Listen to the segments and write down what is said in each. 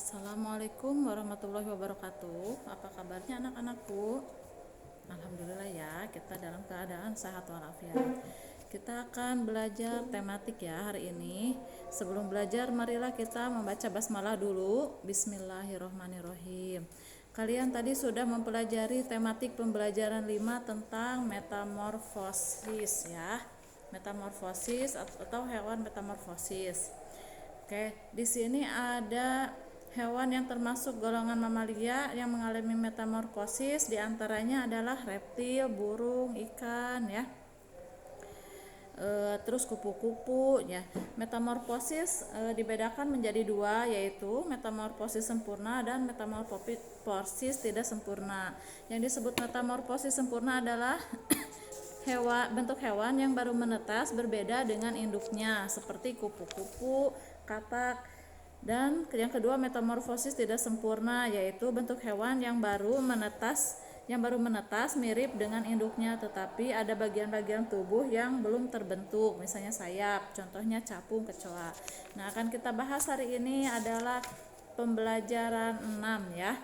Assalamualaikum warahmatullahi wabarakatuh. Apa kabarnya anak-anakku? Alhamdulillah ya, kita dalam keadaan sehat walafiat. Kita akan belajar tematik ya hari ini. Sebelum belajar, marilah kita membaca basmalah dulu. Bismillahirrohmanirrohim. Kalian tadi sudah mempelajari tematik pembelajaran 5 tentang metamorfosis ya. Metamorfosis atau hewan metamorfosis. Oke, di sini ada hewan yang termasuk golongan mamalia yang mengalami metamorfosis, diantaranya adalah reptil, burung, ikan ya. Terus kupu-kupu ya. Metamorfosis dibedakan menjadi dua, yaitu metamorfosis sempurna dan metamorfosis tidak sempurna. Yang disebut metamorfosis sempurna adalah bentuk hewan yang baru menetas berbeda dengan induknya, seperti kupu-kupu, katak. Dan yang kedua, metamorfosis tidak sempurna, yaitu bentuk hewan yang baru menetas mirip dengan induknya, tetapi ada bagian-bagian tubuh yang belum terbentuk, misalnya sayap, contohnya capung, kecoa. Nah, akan kita bahas hari ini adalah pembelajaran 6 ya.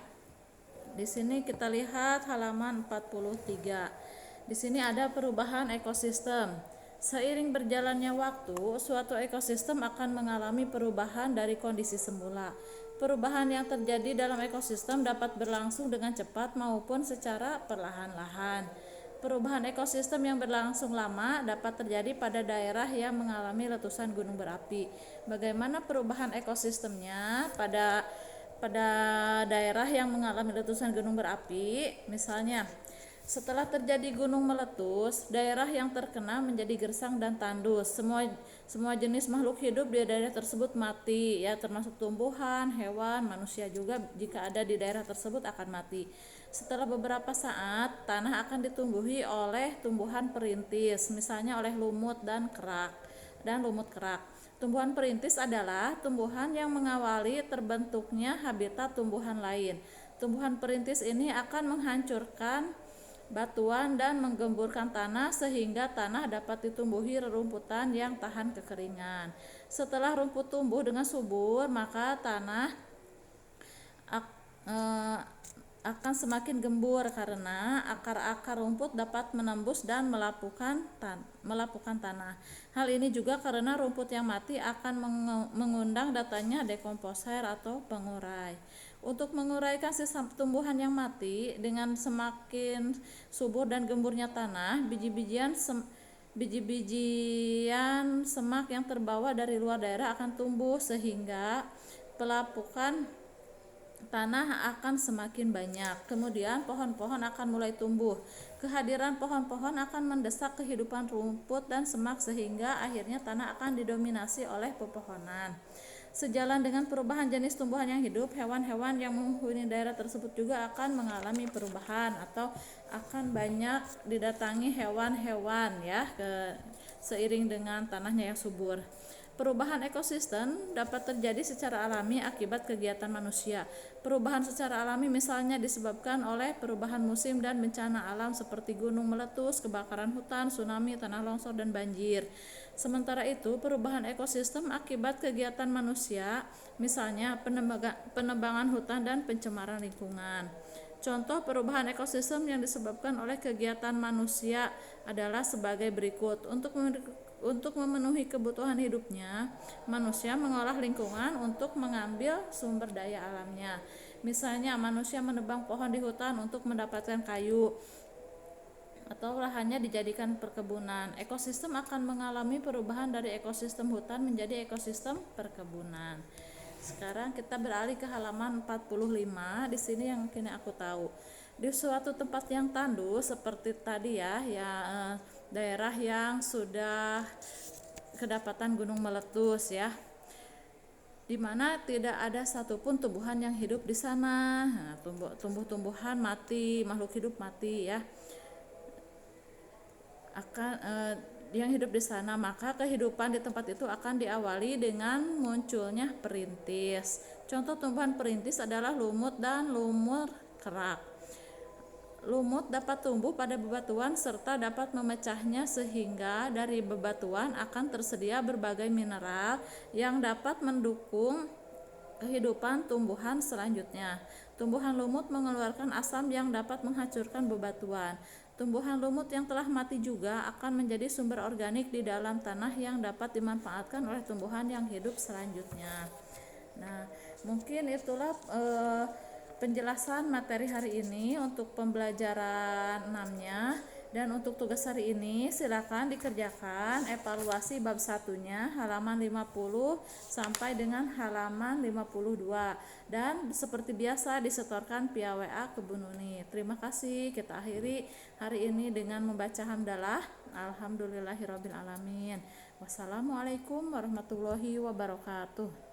Di sini kita lihat halaman 43. Di sini ada perubahan ekosistem. Seiring berjalannya waktu, suatu ekosistem akan mengalami perubahan dari kondisi semula. Perubahan yang terjadi dalam ekosistem dapat berlangsung dengan cepat maupun secara perlahan-lahan. Perubahan ekosistem yang berlangsung lama dapat terjadi pada daerah yang mengalami letusan gunung berapi. Bagaimana perubahan ekosistemnya pada daerah yang mengalami letusan gunung berapi? Misalnya, setelah terjadi gunung meletus, daerah yang terkena menjadi gersang dan tandus. Semua jenis makhluk hidup di daerah tersebut mati, ya, termasuk tumbuhan, hewan, manusia juga jika ada di daerah tersebut akan mati. Setelah beberapa saat, tanah akan ditumbuhi oleh tumbuhan perintis, misalnya oleh lumut kerak. Tumbuhan perintis adalah tumbuhan yang mengawali terbentuknya habitat tumbuhan lain. Tumbuhan perintis ini akan menghancurkan batuan dan menggemburkan tanah sehingga tanah dapat ditumbuhi rerumputan yang tahan kekeringan. Setelah rumput tumbuh dengan subur, maka tanah akan semakin gembur karena akar-akar rumput dapat menembus dan melapukan tanah. Hal ini juga karena rumput yang mati akan mengundang datangnya dekomposer atau pengurai. Untuk menguraikan sisa tumbuhan yang mati, dengan semakin subur dan gemburnya tanah, biji-bijian semak yang terbawa dari luar daerah akan tumbuh sehingga pelapukan tanah akan semakin banyak. Kemudian pohon-pohon akan mulai tumbuh. Kehadiran pohon-pohon akan mendesak kehidupan rumput dan semak sehingga akhirnya tanah akan didominasi oleh pepohonan. Sejalan dengan perubahan jenis tumbuhan yang hidup, hewan-hewan yang menghuni daerah tersebut juga akan mengalami perubahan atau akan banyak didatangi hewan-hewan ya, seiring dengan tanahnya yang subur. Perubahan ekosistem dapat terjadi secara alami akibat kegiatan manusia. Perubahan secara alami misalnya disebabkan oleh perubahan musim dan bencana alam seperti gunung meletus, kebakaran hutan, tsunami, tanah longsor, dan banjir. Sementara itu, perubahan ekosistem akibat kegiatan manusia, misalnya penebangan hutan dan pencemaran lingkungan. Contoh perubahan ekosistem yang disebabkan oleh kegiatan manusia adalah sebagai berikut. Untuk memenuhi kebutuhan hidupnya, manusia mengolah lingkungan untuk mengambil sumber daya alamnya. Misalnya, manusia menebang pohon di hutan untuk mendapatkan kayu atau lahannya dijadikan perkebunan. Ekosistem akan mengalami perubahan dari ekosistem hutan menjadi ekosistem perkebunan. Sekarang kita beralih ke halaman 45. Di sini yang kini aku tahu. Di suatu tempat yang tandus seperti tadi ya, daerah yang sudah kedapatan gunung meletus ya, di mana tidak ada satupun tumbuhan yang hidup di sana. Nah, tumbuh-tumbuhan mati, makhluk hidup mati ya. Yang hidup di sana, maka kehidupan di tempat itu akan diawali dengan munculnya perintis. Contoh tumbuhan perintis adalah lumut dan lumur kerak. Lumut dapat tumbuh pada bebatuan serta dapat memecahnya sehingga dari bebatuan akan tersedia berbagai mineral yang dapat mendukung kehidupan tumbuhan selanjutnya. Tumbuhan lumut mengeluarkan asam yang dapat menghancurkan bebatuan. Tumbuhan lumut yang telah mati juga akan menjadi sumber organik di dalam tanah yang dapat dimanfaatkan oleh tumbuhan yang hidup selanjutnya. Nah, mungkin itulah penjelasan materi hari ini untuk pembelajaran 6-nya. Dan untuk tugas hari ini silakan dikerjakan evaluasi bab 1-nya halaman 50 sampai dengan halaman 52 dan seperti biasa disetorkan via WA ke Bu Nuni. Terima kasih. Kita akhiri hari ini dengan membaca hamdalah. Alhamdulillahirabbil alamin. Wassalamualaikum warahmatullahi wabarakatuh.